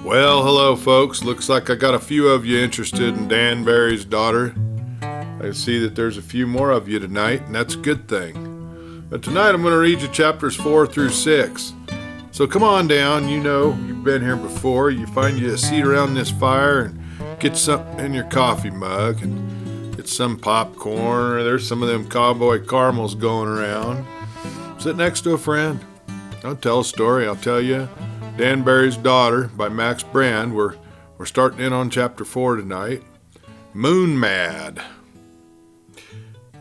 Well, hello, folks. Looks like I got a few of you interested in Dan Barry's daughter. I see that there's a few more of you tonight, and that's a good thing. But tonight I'm going to read you chapters 4 through 6. So come on down. You know, you've been here before. You find you a seat around this fire and get something in your coffee mug and get some popcorn, or there's some of them cowboy caramels going around. Sit next to a friend. I'll tell a story. I'll tell you Dan Barry's Daughter by Max Brand. We're starting in on chapter 4 tonight. Moon Mad.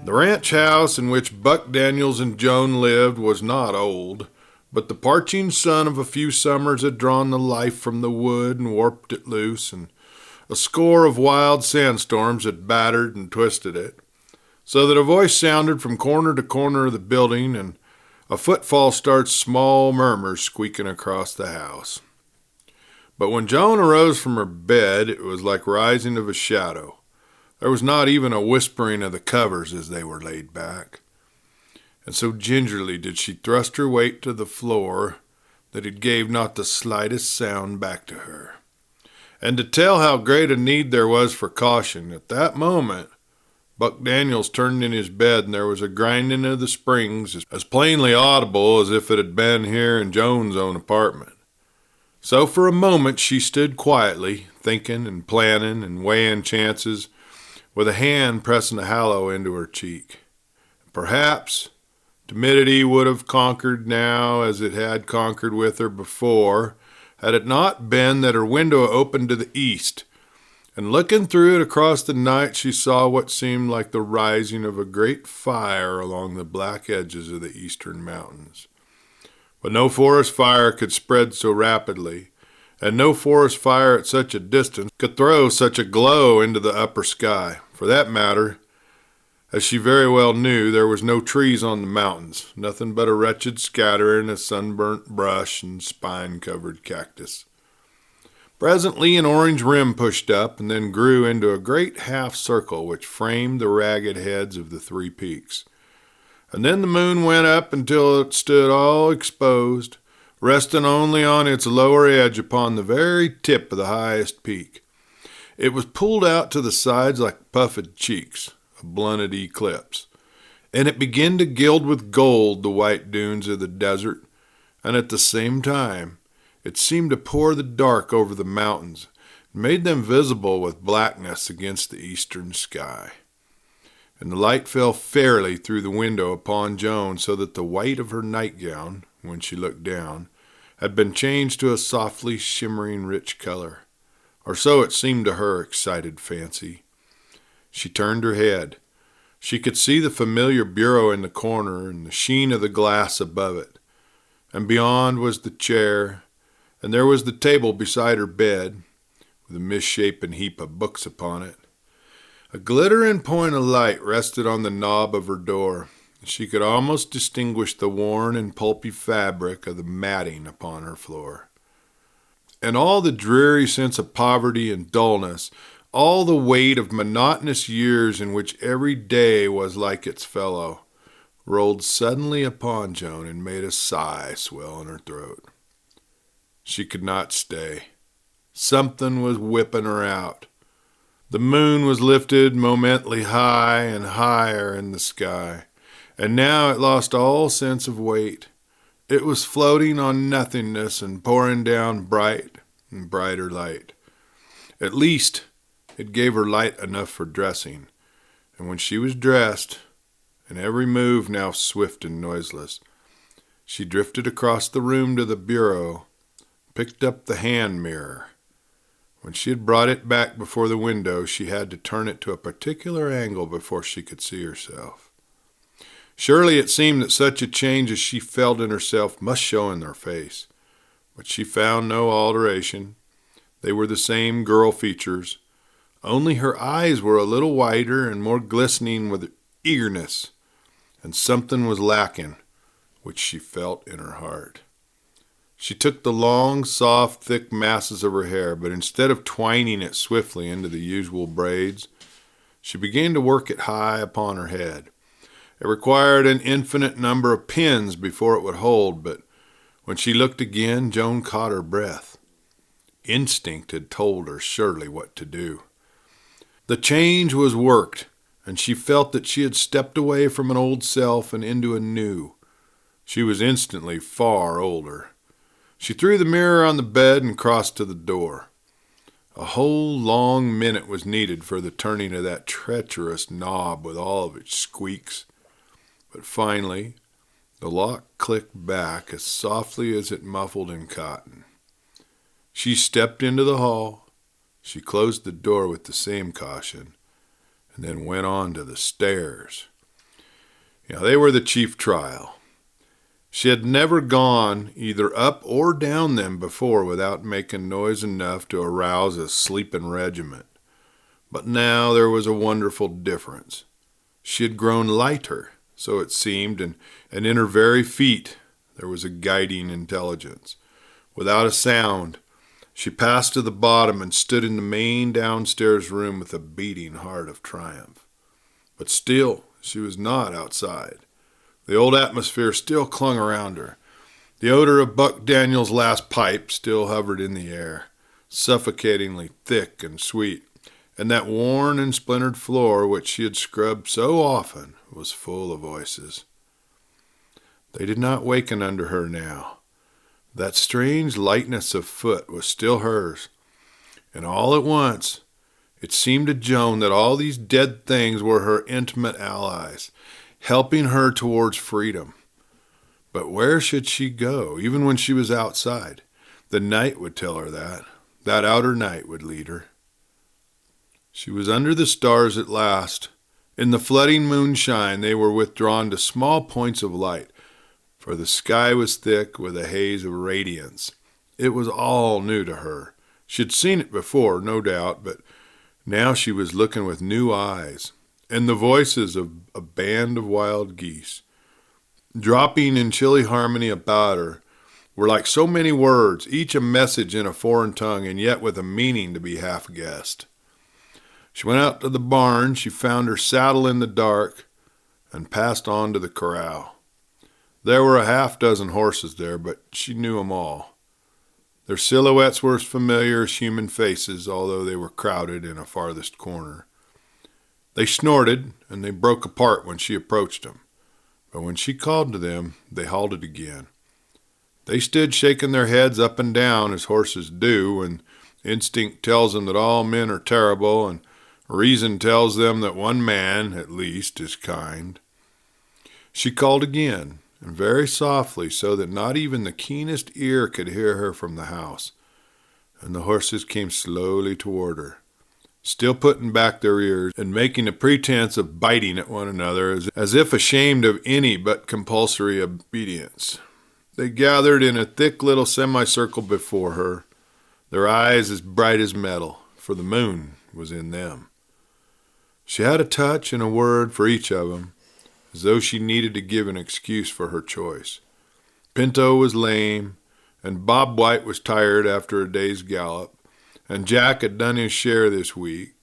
The ranch house in which Buck Daniels and Joan lived was not old, but the parching sun of a few summers had drawn the life from the wood and warped it loose, and a score of wild sandstorms had battered and twisted it, so that a voice sounded from corner to corner of the building, and a footfall starts small murmurs squeaking across the house. But when Joan arose from her bed, it was like rising of a shadow. There was not even a whispering of the covers as they were laid back. And so gingerly did she thrust her weight to the floor that it gave not the slightest sound back to her. And to tell how great a need there was for caution, at that moment Buck Daniels turned in his bed, and there was a grinding of the springs as plainly audible as if it had been here in Joan's own apartment. So for a moment she stood quietly, thinking and planning and weighing chances, with a hand pressing the hollow into her cheek. Perhaps timidity would have conquered now as it had conquered with her before, had it not been that her window opened to the east, and looking through it across the night she saw what seemed like the rising of a great fire along the black edges of the eastern mountains. But no forest fire could spread so rapidly, and no forest fire at such a distance could throw such a glow into the upper sky. For that matter, as she very well knew, there was no trees on the mountains, nothing but a wretched scattering of sunburnt brush and spine-covered cactus. Presently an orange rim pushed up and then grew into a great half circle which framed the ragged heads of the three peaks. And then the moon went up until it stood all exposed, resting only on its lower edge upon the very tip of the highest peak. It was pulled out to the sides like puffed cheeks, a blunted eclipse, and it began to gild with gold the white dunes of the desert, and at the same time it seemed to pour the dark over the mountains, and made them visible with blackness against the eastern sky. And the light fell fairly through the window upon Joan, so that the white of her nightgown, when she looked down, had been changed to a softly shimmering rich color, or so it seemed to her excited fancy. She turned her head. She could see the familiar bureau in the corner and the sheen of the glass above it, and beyond was the chair, and there was the table beside her bed, with a misshapen heap of books upon it. A glittering point of light rested on the knob of her door, and she could almost distinguish the worn and pulpy fabric of the matting upon her floor. And all the dreary sense of poverty and dullness, all the weight of monotonous years in which every day was like its fellow, rolled suddenly upon Joan and made a sigh swell in her throat. She could not stay. Something was whipping her out. The moon was lifted momently high and higher in the sky, and now it lost all sense of weight. It was floating on nothingness and pouring down bright and brighter light. At least it gave her light enough for dressing, and when she was dressed, and every move now swift and noiseless, she drifted across the room to the bureau, picked up the hand mirror. When she had brought it back before the window, she had to turn it to a particular angle before she could see herself. Surely it seemed that such a change as she felt in herself must show in her face, but she found no alteration. They were the same girl features, only her eyes were a little wider and more glistening with eagerness, and something was lacking, which she felt in her heart. She took the long, soft, thick masses of her hair, but instead of twining it swiftly into the usual braids, she began to work it high upon her head. It required an infinite number of pins before it would hold, but when she looked again, Joan caught her breath. Instinct had told her surely what to do. The change was worked, and she felt that she had stepped away from an old self and into a new. She was instantly far older. She threw the mirror on the bed and crossed to the door. A whole long minute was needed for the turning of that treacherous knob with all of its squeaks. But finally, the lock clicked back as softly as it muffled in cotton. She stepped into the hall. She closed the door with the same caution, and then went on to the stairs. They were the chief trial. She had never gone either up or down them before without making noise enough to arouse a sleeping regiment. But now there was a wonderful difference. She had grown lighter, so it seemed, and in her very feet there was a guiding intelligence. Without a sound, she passed to the bottom and stood in the main downstairs room with a beating heart of triumph. But still, she was not outside. The old atmosphere still clung around her. The odor of Buck Daniels' last pipe still hovered in the air, suffocatingly thick and sweet, and that worn and splintered floor which she had scrubbed so often was full of voices. They did not waken under her now. That strange lightness of foot was still hers, and all at once it seemed to Joan that all these dead things were her intimate allies, helping her towards freedom. But where should she go, even when she was outside? The night would tell her that. That outer night would lead her. She was under the stars at last. In the flooding moonshine they were withdrawn to small points of light, for the sky was thick with a haze of radiance. It was all new to her. She had seen it before, no doubt, but now she was looking with new eyes, and the voices of a band of wild geese, dropping in chilly harmony about her, were like so many words, each a message in a foreign tongue, and yet with a meaning to be half guessed. She went out to the barn. She found her saddle in the dark and passed on to the corral. There were a half-dozen horses there, but she knew them all. Their silhouettes were as familiar as human faces, although they were crowded in a farthest corner. They snorted, and they broke apart when she approached them. But when she called to them, they halted again. They stood shaking their heads up and down, as horses do, when instinct tells them that all men are terrible, and reason tells them that one man, at least, is kind. She called again, and very softly, so that not even the keenest ear could hear her from the house, and the horses came slowly toward her, still putting back their ears and making a pretense of biting at one another, as if ashamed of any but compulsory obedience. They gathered in a thick little semicircle before her, their eyes as bright as metal, for the moon was in them. She had a touch and a word for each of them, as though she needed to give an excuse for her choice. Pinto was lame, and Bob White was tired after a day's gallop, and Jack had done his share this week,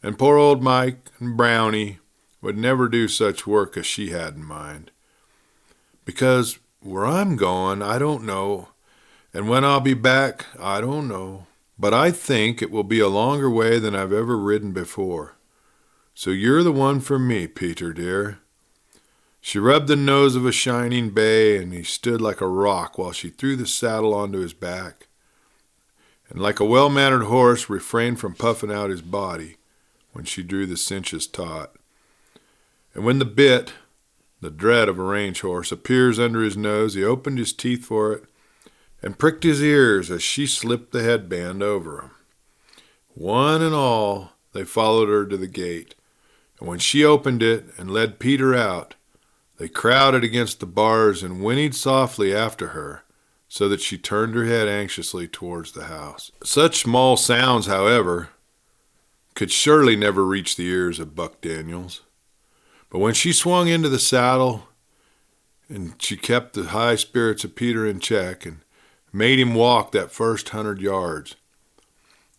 and poor old Mike and Brownie would never do such work as she had in mind. Because where I'm going, I don't know, and when I'll be back, I don't know. But I think it will be a longer way than I've ever ridden before. So you're the one for me, Peter, dear. She rubbed the nose of a shining bay, and he stood like a rock while she threw the saddle onto his back, and like a well-mannered horse refrained from puffing out his body when she drew the cinches taut. And when the bit, the dread of a range horse, appears under his nose, he opened his teeth for it and pricked his ears as she slipped the headband over him. One and all, they followed her to the gate, and when she opened it and led Peter out, they crowded against the bars and whinnied softly after her, so that she turned her head anxiously towards the house. Such small sounds, however, could surely never reach the ears of Buck Daniels. But when she swung into the saddle, and she kept the high spirits of Peter in check and made him walk that first 100 yards,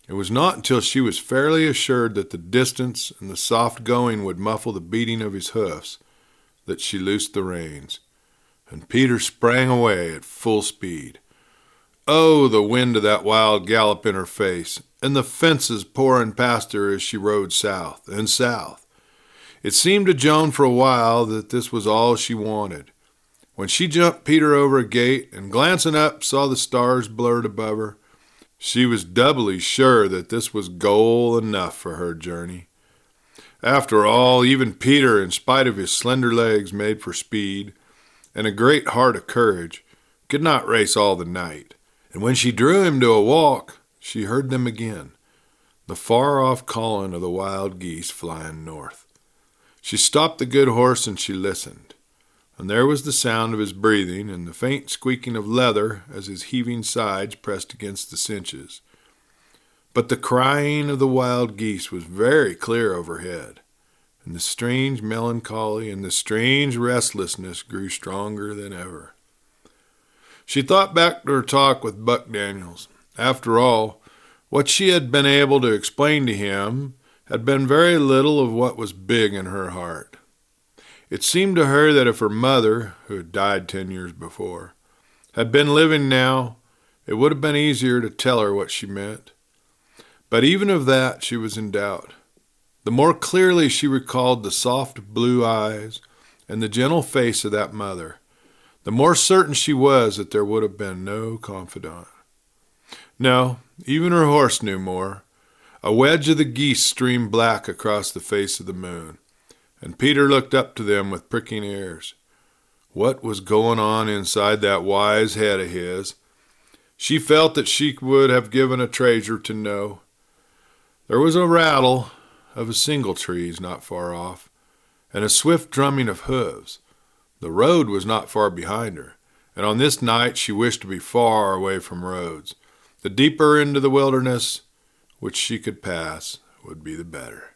it was not until she was fairly assured that the distance and the soft going would muffle the beating of his hoofs that she loosed the reins, and Peter sprang away at full speed. Oh, the wind of that wild gallop in her face, and the fences pouring past her as she rode south and south. It seemed to Joan for a while that this was all she wanted. When she jumped Peter over a gate and glancing up saw the stars blurred above her, she was doubly sure that this was goal enough for her journey. After all, even Peter, in spite of his slender legs made for speed and a great heart of courage, could not race all the night. And when she drew him to a walk, she heard them again, the far-off calling of the wild geese flying north. She stopped the good horse and she listened, and there was the sound of his breathing and the faint squeaking of leather as his heaving sides pressed against the cinches. But the crying of the wild geese was very clear overhead, and the strange melancholy and the strange restlessness grew stronger than ever. She thought back to her talk with Buck Daniels. After all, what she had been able to explain to him had been very little of what was big in her heart. It seemed to her that if her mother, who had died 10 years before, had been living now, it would have been easier to tell her what she meant. But even of that she was in doubt. The more clearly she recalled the soft blue eyes and the gentle face of that mother, the more certain she was that there would have been no confidant. No, even her horse knew more. A wedge of the geese streamed black across the face of the moon, and Peter looked up to them with pricking ears. What was going on inside that wise head of his? She felt that she would have given a treasure to know. There was a rattle of a singletrees not far off, and a swift drumming of hooves. The road was not far behind her, and on this night she wished to be far away from roads. The deeper into the wilderness which she could pass would be the better.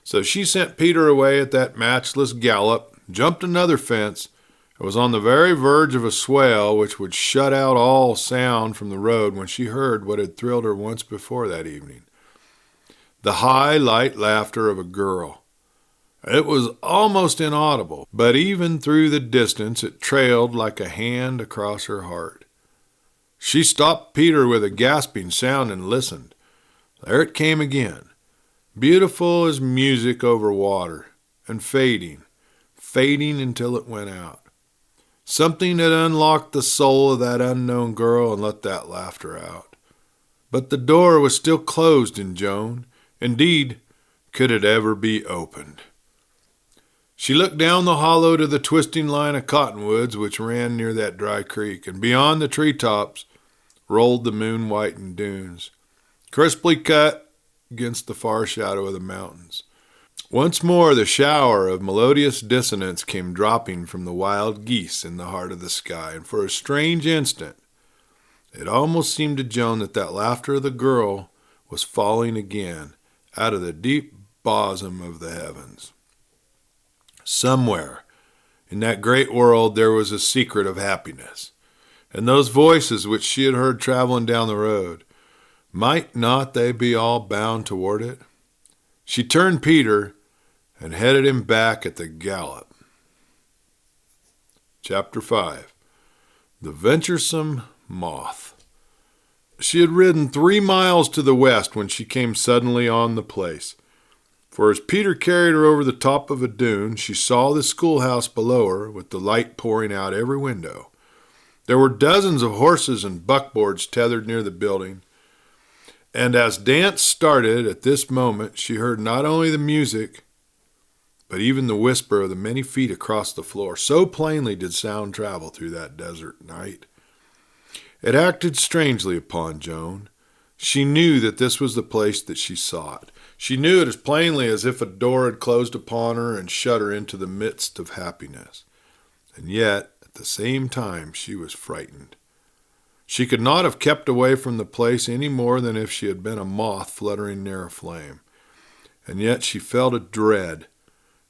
So she sent Peter away at that matchless gallop, jumped another fence, and was on the very verge of a swale which would shut out all sound from the road when she heard what had thrilled her once before that evening. The high, light laughter of a girl. It was almost inaudible, but even through the distance it trailed like a hand across her heart. She stopped Peter with a gasping sound and listened. There it came again, beautiful as music over water, and fading until it went out. Something had unlocked the soul of that unknown girl and let that laughter out. But the door was still closed in Joan. Indeed, could it ever be opened? She looked down the hollow to the twisting line of cottonwoods which ran near that dry creek, and beyond the treetops rolled the moon-whitened dunes, crisply cut against the far shadow of the mountains. Once more the shower of melodious dissonance came dropping from the wild geese in the heart of the sky, and for a strange instant it almost seemed to Joan that that laughter of the girl was falling again out of the deep bosom of the heavens. Somewhere in that great world there was a secret of happiness, and those voices which she had heard traveling down the road, might not they be all bound toward it? She turned Peter and headed him back at the gallop. Chapter 5. The Venturesome Moth. She had ridden 3 miles to the west when she came suddenly on the place. For as Peter carried her over the top of a dune, she saw the schoolhouse below her with the light pouring out every window. There were dozens of horses and buckboards tethered near the building, and as dance started at this moment, she heard not only the music, but even the whisper of the many feet across the floor. So plainly did sound travel through that desert night. It acted strangely upon Joan. She knew that this was the place that she sought. She knew it as plainly as if a door had closed upon her and shut her into the midst of happiness. And yet, at the same time, she was frightened. She could not have kept away from the place any more than if she had been a moth fluttering near a flame. And yet she felt a dread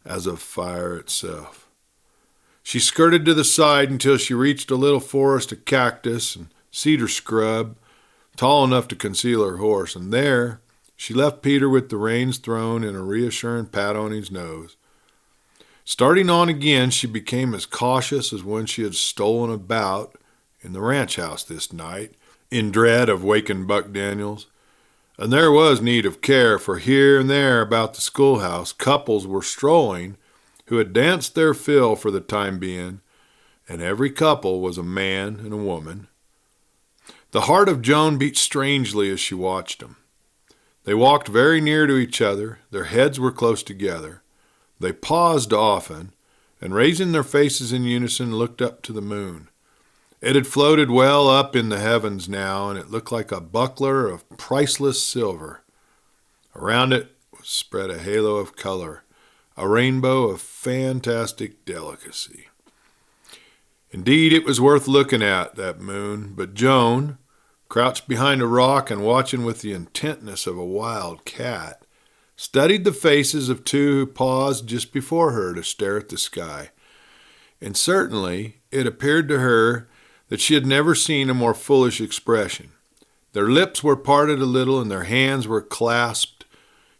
as of fire itself. She skirted to the side until she reached a little forest of cactus and cedar scrub, tall enough to conceal her horse, and there she left Peter with the reins thrown and a reassuring pat on his nose. Starting on again, she became as cautious as when she had stolen about in the ranch house this night, in dread of waking Buck Daniels. And there was need of care, for here and there about the schoolhouse couples were strolling who had danced their fill for the time being, and every couple was a man and a woman. The heart of Joan beat strangely as she watched them. They walked very near to each other, their heads were close together. They paused often, and raising their faces in unison, looked up to the moon. It had floated well up in the heavens now, and it looked like a buckler of priceless silver. Around it was spread a halo of color, a rainbow of fantastic delicacy. Indeed, it was worth looking at, that moon, but Joan, crouched behind a rock and watching with the intentness of a wild cat, studied the faces of two who paused just before her to stare at the sky. And certainly it appeared to her that she had never seen a more foolish expression. Their lips were parted a little, and their hands were clasped.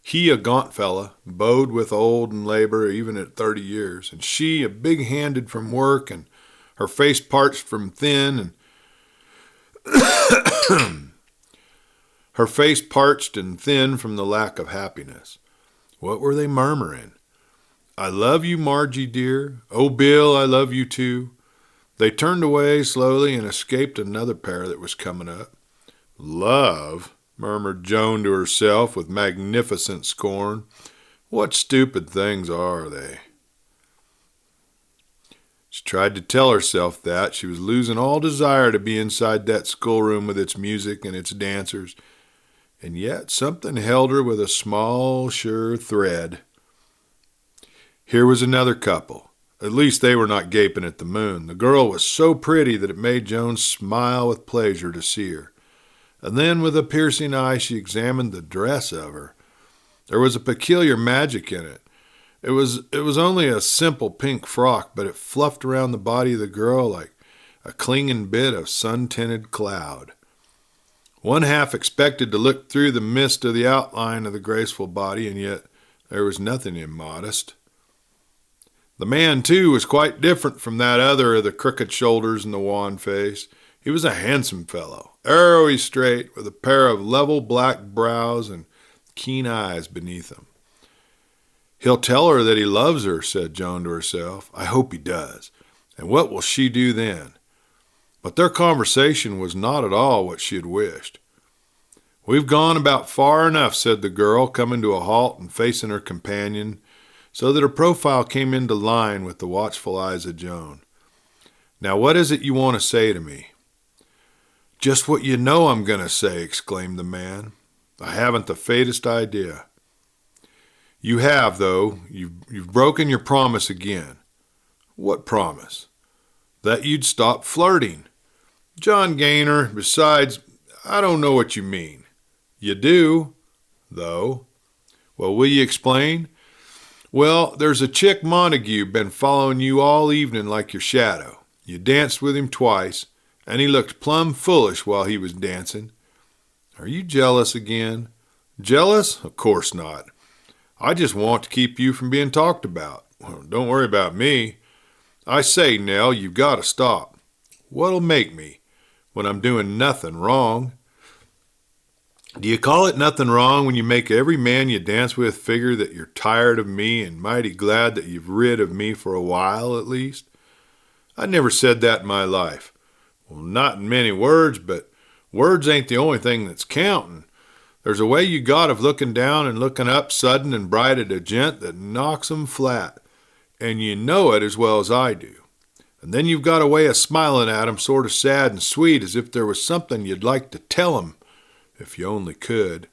He, a gaunt fella, bowed with old and labor even at 30 years, and she, a big-handed from work, and her face parched from thin, and her face parched and thin from the lack of happiness. What were they murmuring? I love you, Margie, dear. Oh, Bill, I love you, too. They turned away slowly and escaped another pair that was coming up. Love, murmured Joan to herself with magnificent scorn. What stupid things are they? She tried to tell herself that. She was losing all desire to be inside that schoolroom with its music and its dancers. And yet something held her with a small, sure thread. Here was another couple. At least they were not gaping at the moon. The girl was so pretty that it made Joan smile with pleasure to see her. And then with a piercing eye she examined the dress of her. There was a peculiar magic in it. It was only a simple pink frock, but it fluffed around the body of the girl like a clinging bit of sun-tinted cloud. One half expected to look through the mist of the outline of the graceful body, and yet there was nothing immodest. The man, too, was quite different from that other of the crooked shoulders and the wan face. He was a handsome fellow, arrowy straight, with a pair of level black brows and keen eyes beneath them. He'll tell her that he loves her, said Joan to herself. I hope he does. And what will she do then? But their conversation was not at all what she had wished. We've gone about far enough, said the girl, coming to a halt and facing her companion, so that her profile came into line with the watchful eyes of Joan. Now what is it you want to say to me? Just what you know I'm going to say, exclaimed the man. I haven't the faintest idea. You have, though. You've broken your promise again. What promise? That you'd stop flirting. John Gaynor, besides, I don't know what you mean. You do, though. Well, will you explain? Well, there's a chick Montague been following you all evening like your shadow. You danced with him twice, and he looked plumb foolish while he was dancing. Are you jealous again? Jealous? Of course not. I just want to keep you from being talked about. Well, don't worry about me. I say, Nell, you've got to stop. What'll make me, when I'm doing nothing wrong? Do you call it nothing wrong when you make every man you dance with figure that you're tired of me and mighty glad that you've rid of me for a while at least? I never said that in my life. Well, not in many words, but words ain't the only thing that's counting. There's a way you got of looking down and looking up sudden and bright at a gent that knocks 'em flat, and you know it as well as I do. And then you've got a way of smiling at 'em sort of sad and sweet, as if there was something you'd like to tell 'em, if you only could.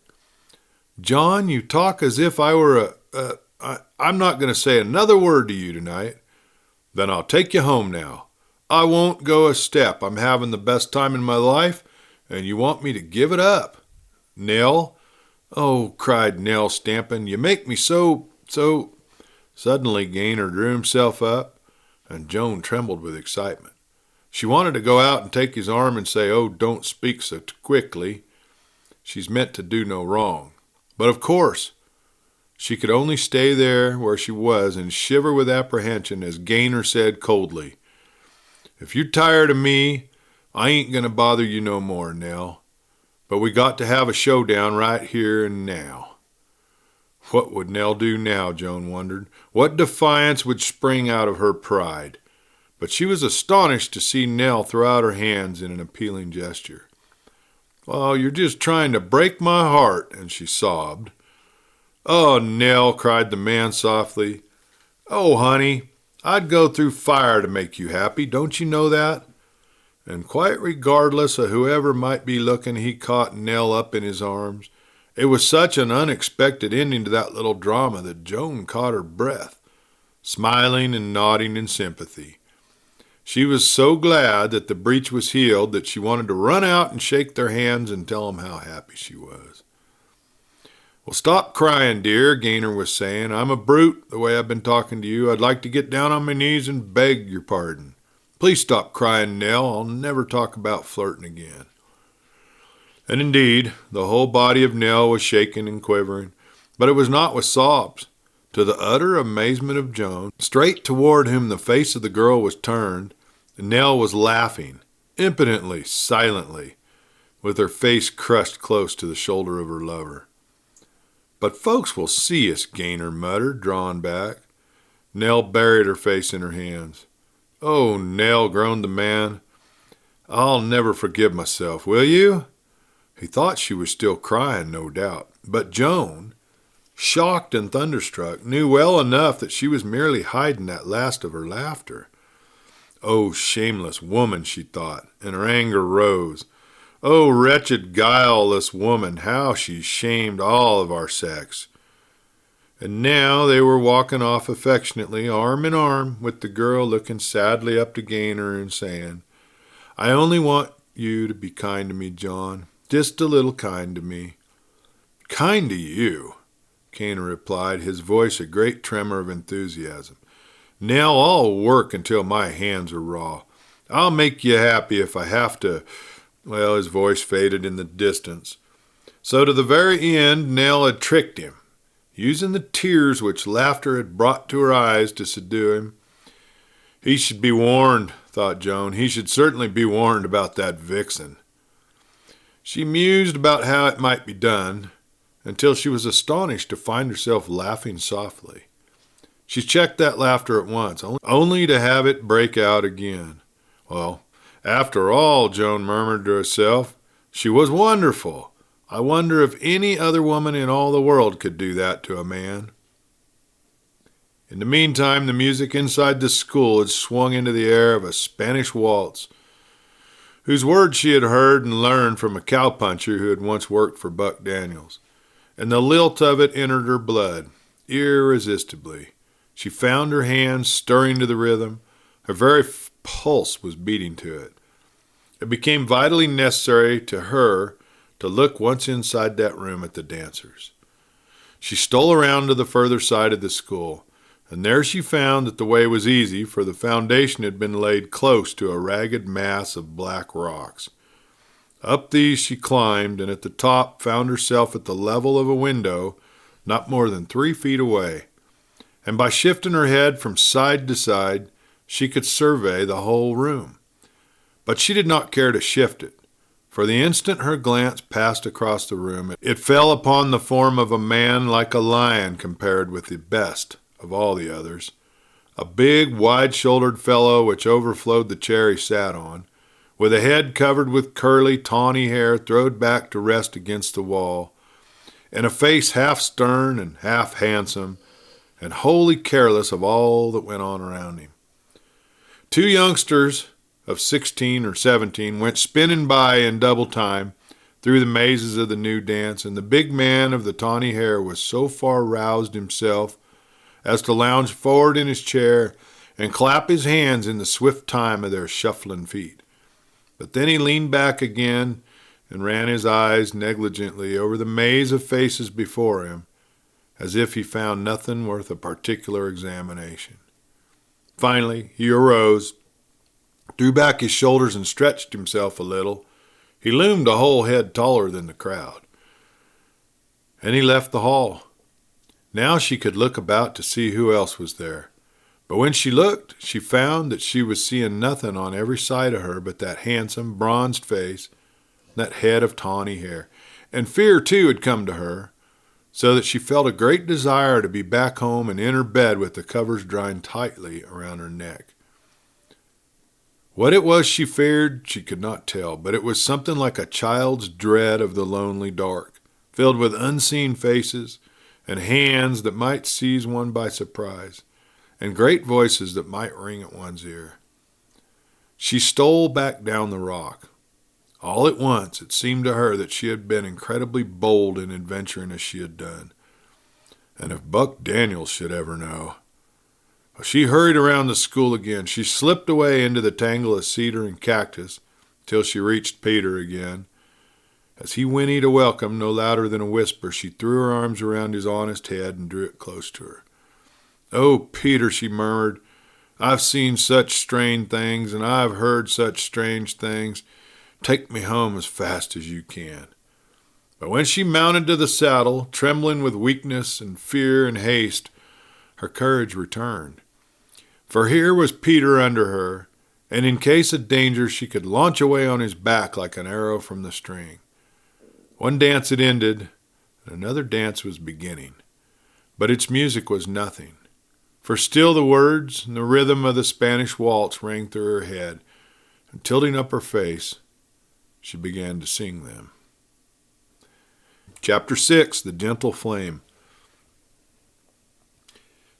John, you talk as if I were I'm not going to say another word to you tonight. Then I'll take you home now. I won't go a step. I'm having the best time in my life, and you want me to give it up. Nell? Oh, cried Nell, stamping, you make me so... Suddenly Gaynor drew himself up, and Joan trembled with excitement. She wanted to go out and take his arm and say, oh, don't speak so quickly. She's meant to do no wrong. But of course, she could only stay there where she was and shiver with apprehension as Gaynor said coldly, if you're tired of me, I ain't gonna bother you no more, Nell. But we got to have a showdown right here and now." What would Nell do now, Joan wondered. What defiance would spring out of her pride? But she was astonished to see Nell throw out her hands in an appealing gesture. "Oh, you're just trying to break my heart," and she sobbed. "Oh, Nell," cried the man softly. "Oh, honey, I'd go through fire to make you happy. Don't you know that?" And quite regardless of whoever might be looking, he caught Nell up in his arms. It was such an unexpected ending to that little drama that Joan caught her breath, smiling and nodding in sympathy. She was so glad that the breach was healed that she wanted to run out and shake their hands and tell them how happy she was. "Well, stop crying, dear," Gaynor was saying. "I'm a brute the way I've been talking to you. I'd like to get down on my knees and beg your pardon. Please stop crying, Nell. I'll never talk about flirting again." And indeed, the whole body of Nell was shaking and quivering, but it was not with sobs. To the utter amazement of Joan, straight toward whom the face of the girl was turned, Nell was laughing, impotently, silently, with her face crushed close to the shoulder of her lover. "But folks will see us," Gaynor muttered, drawing back. Nell buried her face in her hands. "Oh, Nell," groaned the man, "I'll never forgive myself, will you?" He thought she was still crying, no doubt, but Joan, shocked and thunderstruck, knew well enough that she was merely hiding that last of her laughter. "Oh, shameless woman," she thought, and her anger rose. "Oh, wretched, guileless woman, how she shamed all of our sex." And now they were walking off affectionately, arm in arm, with the girl looking sadly up to Gaynor and saying, "I only want you to be kind to me, John, just a little kind to me." "Kind to you?" Gaynor replied, his voice a great tremor of enthusiasm. "Nell, I'll work until my hands are raw. I'll make you happy if I have to—" Well, his voice faded in the distance. So to the very end, Nell had tricked him, using the tears which laughter had brought to her eyes to subdue him. He should be warned, thought Joan. He should certainly be warned about that vixen. She mused about how it might be done, until she was astonished to find herself laughing softly. She checked that laughter at once, only to have it break out again. Well, after all, Joan murmured to herself, she was wonderful. I wonder if any other woman in all the world could do that to a man. In the meantime, the music inside the school had swung into the air of a Spanish waltz, whose words she had heard and learned from a cowpuncher who had once worked for Buck Daniels, and the lilt of it entered her blood, irresistibly. She found her hands stirring to the rhythm. Her very pulse was beating to it. It became vitally necessary to her to look once inside that room at the dancers. She stole around to the further side of the school, and there she found that the way was easy, for the foundation had been laid close to a ragged mass of black rocks. Up these she climbed, and at the top found herself at the level of a window not more than 3 feet away. And by shifting her head from side to side, she could survey the whole room. But she did not care to shift it, for the instant her glance passed across the room, it fell upon the form of a man like a lion compared with the best of all the others, a big, wide-shouldered fellow which overflowed the chair he sat on, with a head covered with curly, tawny hair thrown back to rest against the wall, and a face half stern and half handsome, and wholly careless of all that went on around him. 2 youngsters of 16 or 17 went spinning by in double time through the mazes of the new dance, and the big man of the tawny hair was so far roused himself as to lounge forward in his chair and clap his hands in the swift time of their shuffling feet. But then he leaned back again and ran his eyes negligently over the maze of faces before him, as if he found nothing worth a particular examination. Finally, he arose, threw back his shoulders and stretched himself a little. He loomed a whole head taller than the crowd. And he left the hall. Now she could look about to see who else was there. But when she looked, she found that she was seeing nothing on every side of her but that handsome, bronzed face, that head of tawny hair. And fear, too, had come to her, so that she felt a great desire to be back home and in her bed with the covers drying tightly around her neck. What it was she feared, she could not tell, but it was something like a child's dread of the lonely dark, filled with unseen faces and hands that might seize one by surprise, and great voices that might ring at one's ear. She stole back down the rock. All at once it seemed to her that she had been incredibly bold in adventuring as she had done. And if Buck Daniels should ever know. She hurried around the school again. She slipped away into the tangle of cedar and cactus till she reached Peter again. As he whinnied a welcome no louder than a whisper, she threw her arms around his honest head and drew it close to her. "Oh, Peter," she murmured, "I've seen such strange things, and I've heard such strange things. Take me home as fast as you can." But when she mounted to the saddle, trembling with weakness and fear and haste, her courage returned. For here was Peter under her, and in case of danger she could launch away on his back like an arrow from the string. One dance had ended, and another dance was beginning. But its music was nothing. For still the words and the rhythm of the Spanish waltz rang through her head, and tilting up her face, she began to sing them. Chapter 6, The Gentle Flame.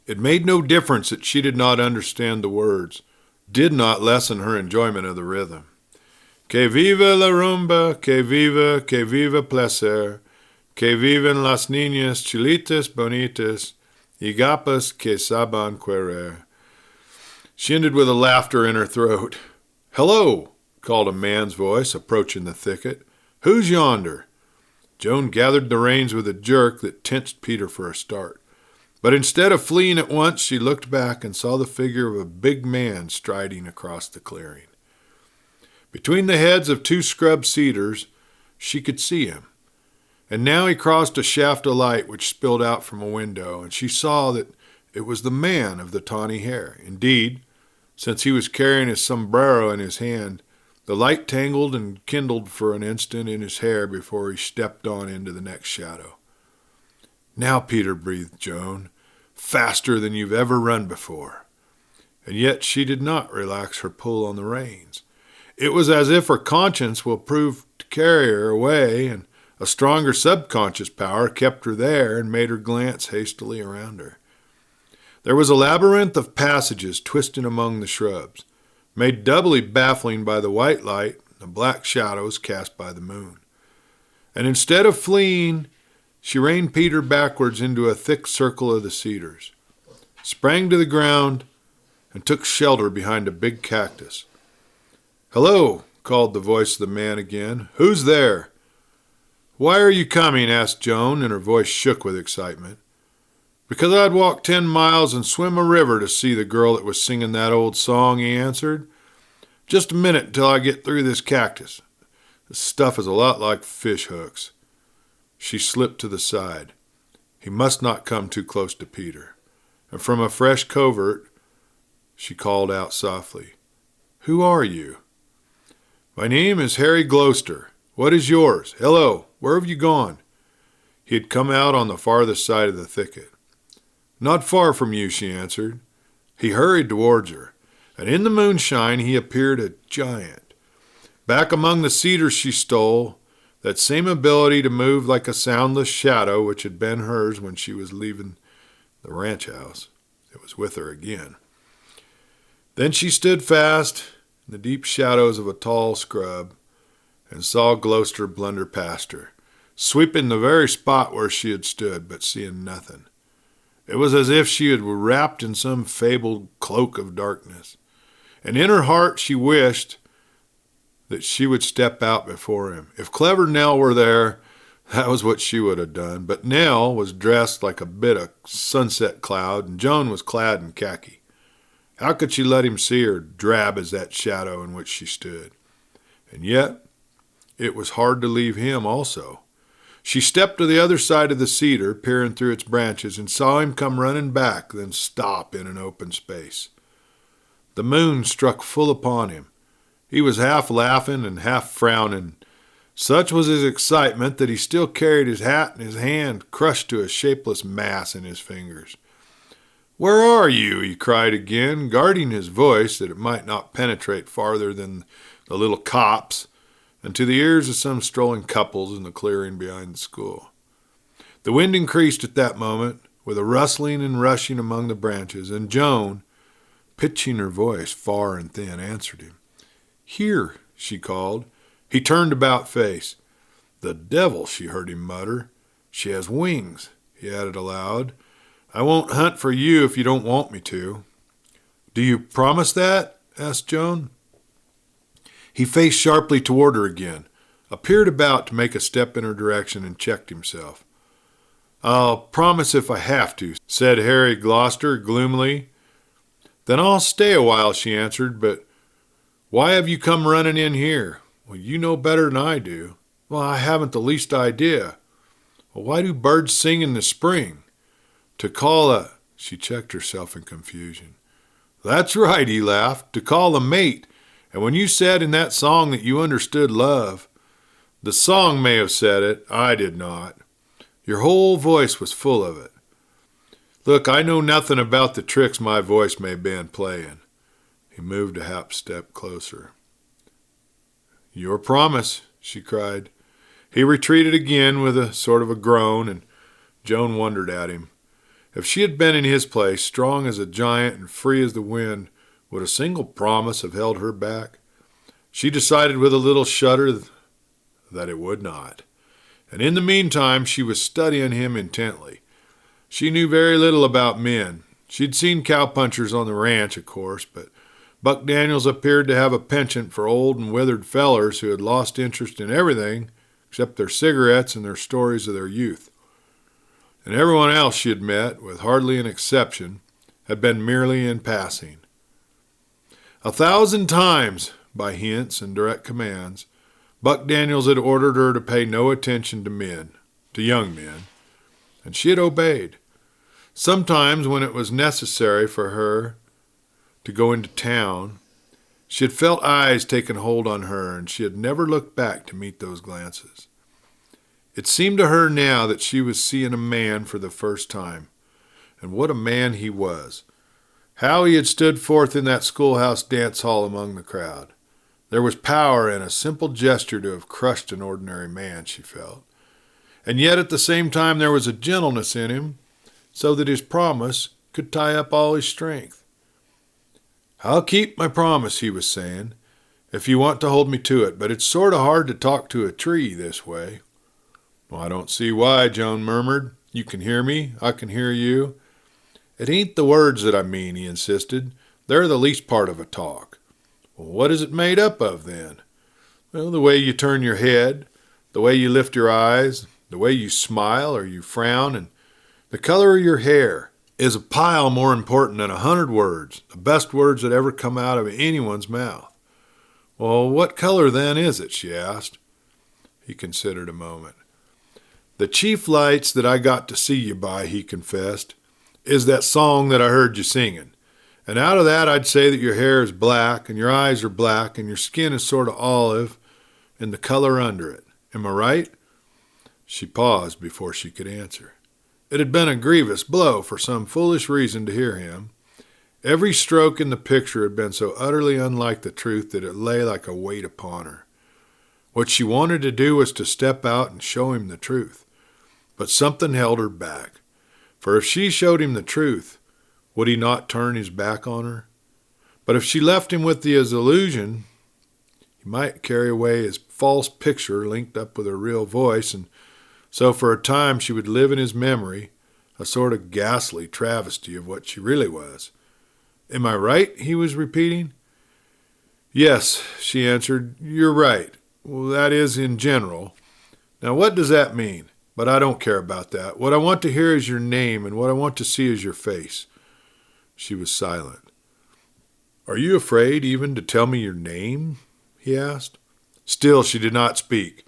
It made no difference that she did not understand the words, did not lessen her enjoyment of the rhythm. Que viva la rumba, que viva placer, que vivan las niñas chilitas bonitas, y gapas que saben querer. She ended with a laughter in her throat. "Hello," called a man's voice, approaching the thicket. "Who's yonder?" Joan gathered the reins with a jerk that tensed Peter for a start. But instead of fleeing at once, she looked back and saw the figure of a big man striding across the clearing. Between the heads of two scrub cedars, she could see him. And now he crossed a shaft of light which spilled out from a window, and she saw that it was the man of the tawny hair. Indeed, since he was carrying his sombrero in his hand, the light tangled and kindled for an instant in his hair before he stepped on into the next shadow. "Now, Peter," breathed Joan, "faster than you've ever run before." And yet she did not relax her pull on the reins. It was as if her conscience will prove to carry her away, and a stronger subconscious power kept her there and made her glance hastily around her. There was a labyrinth of passages twisting among the shrubs, made doubly baffling by the white light and the black shadows cast by the moon. And instead of fleeing, she reined Peter backwards into a thick circle of the cedars, sprang to the ground, and took shelter behind a big cactus. "Hello," called the voice of the man again. "Who's there?" "Why are you coming?" asked Joan, and her voice shook with excitement. "Because I'd walk 10 miles and swim a river to see the girl that was singing that old song," he answered. "Just a minute until I get through this cactus. This stuff is a lot like fish hooks." She slipped to the side. He must not come too close to Peter. And from a fresh covert, she called out softly, "Who are you?" "My name is Harry Gloucester. What is yours? Hello, where have you gone?" He had come out on the farthest side of the thicket. "Not far from you," she answered. He hurried towards her, and in the moonshine he appeared a giant. Back among the cedars she stole, that same ability to move like a soundless shadow which had been hers when she was leaving the ranch house. It was with her again. Then she stood fast in the deep shadows of a tall scrub and saw Gloucester blunder past her, sweeping the very spot where she had stood, but seeing nothing. It was as if she had been wrapped in some fabled cloak of darkness, and in her heart she wished that she would step out before him. If clever Nell were there, that was what she would have done. But Nell was dressed like a bit of sunset cloud, and Joan was clad in khaki. How could she let him see her, drab as that shadow in which she stood? And yet, it was hard to leave him also. She stepped to the other side of the cedar, peering through its branches, and saw him come running back, then stop in an open space. The moon struck full upon him. He was half laughing and half frowning. Such was his excitement that he still carried his hat in his hand, crushed to a shapeless mass in his fingers. "Where are you?" he cried again, guarding his voice that it might not penetrate farther than the little copse and to the ears of some strolling couples in the clearing behind the school. The wind increased at that moment, with a rustling and rushing among the branches, and Joan, pitching her voice far and thin, answered him. "Here," she called. He turned about face. "The devil," she heard him mutter. "She has wings," he added aloud. "I won't hunt for you if you don't want me to." "Do you promise that?" asked Joan. He faced sharply toward her again, appeared about to make a step in her direction, and checked himself. "I'll promise if I have to," said Harry Gloucester gloomily. "Then I'll stay a while," she answered. "But why have you come running in here?" "Well, you know better than I do." "Well, I haven't the least idea." "Well, why do birds sing in the spring?" "To call a—" She checked herself in confusion. "That's right," he laughed, "to call a mate. And when you said in that song that you understood love, the song may have said it, I did not. Your whole voice was full of it. Look, I know nothing about the tricks my voice may have been playing." He moved a half step closer. "Your promise," she cried. He retreated again with a sort of a groan, and Joan wondered at him. If she had been in his place, strong as a giant and free as the wind, would a single promise have held her back? She decided with a little shudder that it would not. And in the meantime, she was studying him intently. She knew very little about men. She'd seen cowpunchers on the ranch, of course, but Buck Daniels appeared to have a penchant for old and withered fellers who had lost interest in everything except their cigarettes and their stories of their youth. And everyone else she had met, with hardly an exception, had been merely in passing. 1,000 times, by hints and direct commands, Buck Daniels had ordered her to pay no attention to men, to young men, and she had obeyed. Sometimes, when it was necessary for her to go into town, she had felt eyes taking hold on her, and she had never looked back to meet those glances. It seemed to her now that she was seeing a man for the first time, and what a man he was. How he had stood forth in that schoolhouse dance hall among the crowd. There was power in a simple gesture to have crushed an ordinary man, she felt. And yet at the same time there was a gentleness in him, so that his promise could tie up all his strength. "I'll keep my promise," he was saying, "if you want to hold me to it, but it's sort of hard to talk to a tree this way." "Well, I don't see why," Joan murmured. "You can hear me, I can hear you." "It ain't the words that I mean," he insisted. "They're the least part of a talk." "Well, what is it made up of, then?" "Well, the way you turn your head, the way you lift your eyes, the way you smile or you frown, and the color of your hair is a pile more important than 100 words, the best words that ever come out of anyone's mouth." "Well, what color, then, is it?" she asked. He considered a moment. "The chief lights that I got to see you by," he confessed, "is that song that I heard you singing. And out of that I'd say that your hair is black, and your eyes are black, and your skin is sort of olive, and the color under it. Am I right?" She paused before she could answer. It had been a grievous blow for some foolish reason to hear him. Every stroke in the picture had been so utterly unlike the truth that it lay like a weight upon her. What she wanted to do was to step out and show him the truth. But something held her back. For if she showed him the truth, would he not turn his back on her? But if she left him with his illusion, he might carry away his false picture linked up with her real voice, and so for a time she would live in his memory, a sort of ghastly travesty of what she really was. "Am I right?" he was repeating. "Yes," she answered, "you're right. Well, that is, in general. Now, what does that mean? But I don't care about that. What I want to hear is your name, and what I want to see is your face." She was silent. "Are you afraid even to tell me your name?" he asked. Still she did not speak.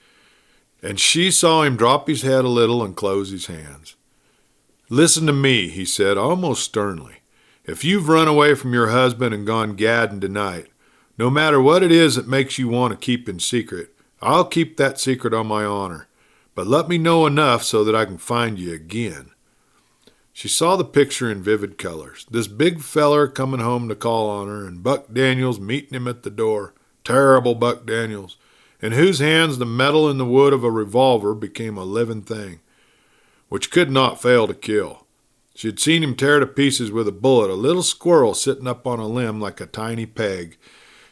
And she saw him drop his head a little and close his hands. "Listen to me," he said, almost sternly. "If you've run away from your husband and gone gadding tonight, no matter what it is that makes you want to keep in secret, I'll keep that secret on my honor. But let me know enough so that I can find you again." She saw the picture in vivid colors. This big feller coming home to call on her, and Buck Daniels meeting him at the door. Terrible Buck Daniels, in whose hands the metal and the wood of a revolver became a living thing, which could not fail to kill. She had seen him tear to pieces with a bullet a little squirrel sitting up on a limb like a tiny peg.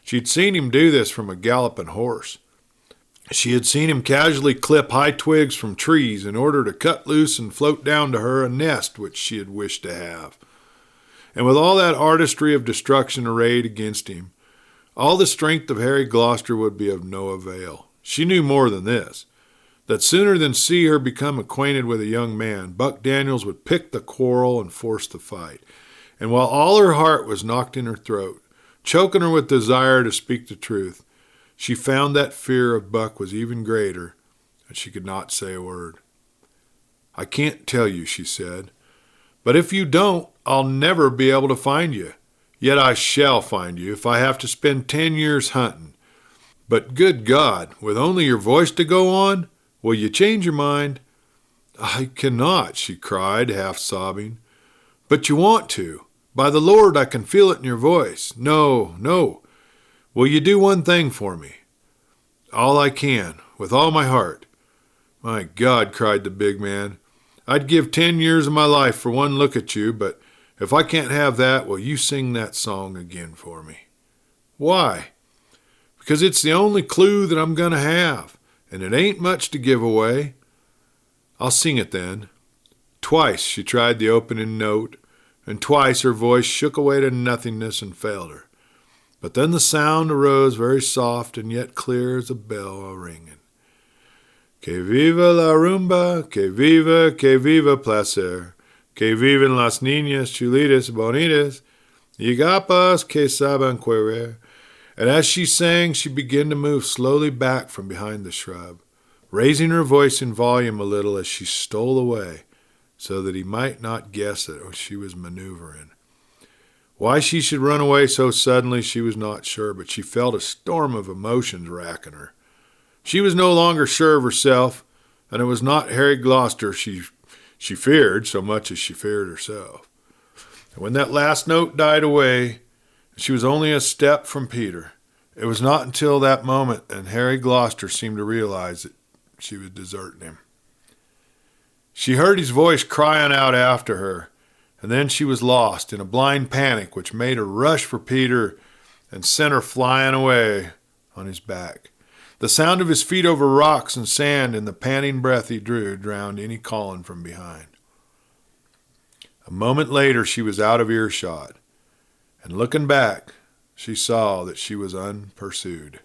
She had seen him do this from a galloping horse. She had seen him casually clip high twigs from trees in order to cut loose and float down to her a nest which she had wished to have. And with all that artistry of destruction arrayed against him, all the strength of Harry Gloucester would be of no avail. She knew more than this, that sooner than see her become acquainted with a young man, Buck Daniels would pick the quarrel and force the fight. And while all her heart was knocked in her throat, choking her with desire to speak the truth, she found that fear of Buck was even greater, and she could not say a word. "I can't tell you," she said, "but if you don't, I'll never be able to find you. Yet I shall find you if I have to spend 10 years hunting. But good God, with only your voice to go on, will you change your mind?" "I cannot," she cried, half sobbing. "But you want to. By the Lord, I can feel it in your voice. No, no. Will you do one thing for me?" "All I can, with all my heart." "My God," cried the big man, "I'd give 10 years of my life for one look at you, but if I can't have that, will you sing that song again for me?" "Why?" "Because it's the only clue that I'm going to have, and it ain't much to give away." "I'll sing it then." Twice she tried the opening note, and twice her voice shook away to nothingness and failed her. But then the sound arose very soft and yet clear as a bell a-ringing. Que viva la rumba, que viva placer, que vivan las niñas chulitas bonitas, y gapas que saben querer. And as she sang, she began to move slowly back from behind the shrub, raising her voice in volume a little as she stole away, so that he might not guess that she was maneuvering. Why she should run away so suddenly she was not sure, but she felt a storm of emotions racking her. She was no longer sure of herself, and it was not Harry Gloucester she feared so much as she feared herself. And when that last note died away, she was only a step from Peter. It was not until that moment that Harry Gloucester seemed to realize that she was deserting him. She heard his voice crying out after her, and then she was lost in a blind panic which made her rush for Peter and sent her flying away on his back. The sound of his feet over rocks and sand and the panting breath he drew drowned any calling from behind. A moment later she was out of earshot, and looking back, she saw that she was unpursued.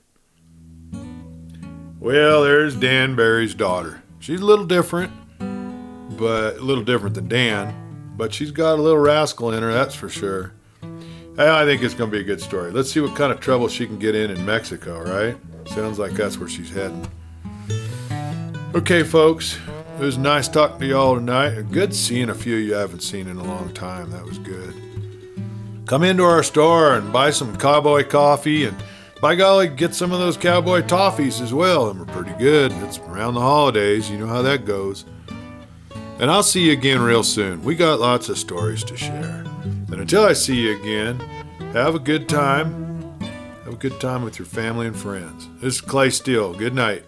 Well, there's Dan Barry's daughter. She's a little different than Dan. But she's got a little rascal in her, that's for sure. I think it's going to be a good story. Let's see what kind of trouble she can get in Mexico, right? Sounds like that's where she's heading. Okay, folks. It was nice talking to y'all tonight. Good seeing a few you haven't seen in a long time. That was good. Come into our store and buy some cowboy coffee, and by golly, get some of those cowboy toffees as well. Them are pretty good. It's around the holidays. You know how that goes. And I'll see you again real soon. We got lots of stories to share. And until I see you again, have a good time. Have a good time with your family and friends. This is Clay Steele. Good night.